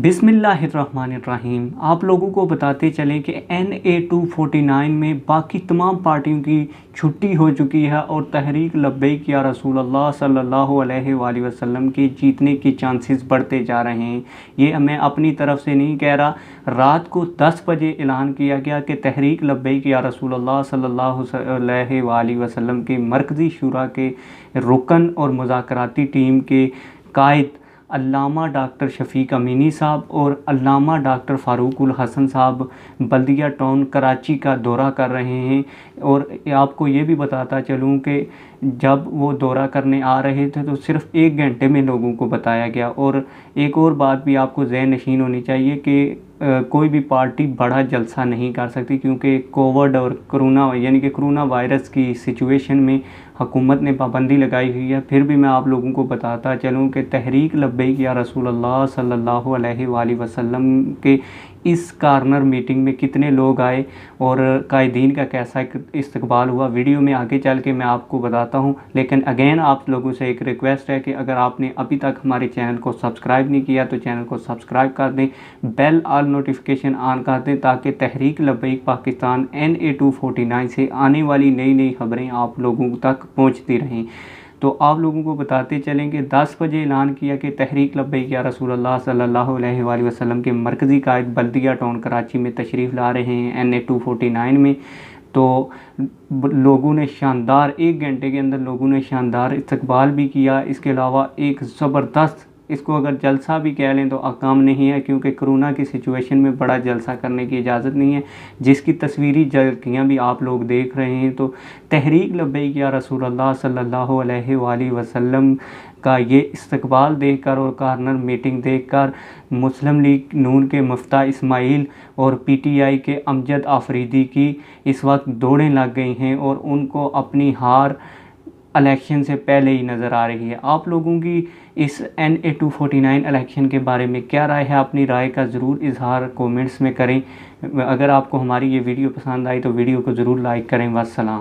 बिस्मिल्लाहिर्रहमानिर्रहीम। आप लोगों को बताते चलें कि NA 249 में बाकी तमाम पार्टियों की छुट्टी हो चुकी है और तहरीक लब्बैक या रसूल अल्लाह सल्लल्लाहु अलैहि वसल्लम के जीतने के चांसेस बढ़ते जा रहे हैं। ये मैं अपनी तरफ से नहीं कह रहा। रात को 10 बजे ऐलान किया गया कि तहरीक लब्बैक या रसूल अल्लाह सल्लल्लाहु अलैहि वसल्लम के मरकज़ी शूरा के रुकन और मुज़ाकराती टीम के कायद अल्लामा डॉक्टर शफ़ीक अमीनी साहब और अल्लामा डॉक्टर फ़ारूकुल हसन साहब बल्दिया टाउन कराची का दौरा कर रहे हैं। और आपको ये भी बताता चलूँ कि जब वो दौरा करने आ रहे थे तो सिर्फ़ 1 घंटे में लोगों को बताया गया। और एक और बात भी आपको ज़हन नशीन होनी चाहिए कि कोई भी पार्टी बड़ा जलसा नहीं कर सकती, क्योंकि कोविड और कोरोना यानी कि कोरोना वायरस की सिचुएशन में हुकूमत ने पाबंदी लगाई हुई है। फिर भी मैं आप लोगों को बताता चलूँ कि तहरीक लब्बैक या रसूल अल्लाह सल्लल्लाहु अलैहि वसल्लम के इस कार्नर मीटिंग में कितने लोग आए और कायदीन का कैसा इस्तकबाल हुआ, वीडियो में आगे चल के मैं आपको बताता हूं। लेकिन अगेन आप लोगों से एक रिक्वेस्ट है कि अगर आपने अभी तक हमारे चैनल को सब्सक्राइब नहीं किया तो चैनल को सब्सक्राइब कर दें, बेल ऑल नोटिफिकेशन ऑन कर दें, ताकि तहरीक लब्बैक पाकिस्तान NA 249 से आने वाली नई नई खबरें आप लोगों तक पहुँचती रहें। तो आप लोगों को बताते चलें कि 10 बजे ऐलान किया कि तहरीक लब्बैक या रसूल अल्लाह सल्लल्लाहु अलैहि वसल्लम के मरकज़ी कायद बल्दिया टाउन कराची में तशरीफ़ ला रहे हैं NA 249 में। तो लोगों ने शानदार 1 घंटे के अंदर लोगों ने शानदार इस्तकबाल भी किया। इसके अलावा एक ज़बरदस्त, इसको अगर जलसा भी कह लें तो काम नहीं है, क्योंकि कोरोना की सिचुएशन में बड़ा जलसा करने की इजाज़त नहीं है, जिसकी तस्वीरी झलकियाँ भी आप लोग देख रहे हैं। तो तहरीक लब्बैक या रसूल अल्लाह सल्लल्लाहु अलैहि वसल्लम का ये इस्तकबाल देखकर और कार्नर मीटिंग देखकर मुस्लिम लीग नून के मुफ्ता इस्माइल और PTI के अमजद आफरीदी की इस वक्त दौड़ें लग गई हैं और उनको अपनी हार इलेक्शन से पहले ही नज़र आ रही है। आप लोगों की इस NA 249 इलेक्शन के बारे में क्या राय है? अपनी राय का ज़रूर इजहार कमेंट्स में करें। अगर आपको हमारी ये वीडियो पसंद आई तो वीडियो को ज़रूर लाइक करें। वस्सलाम।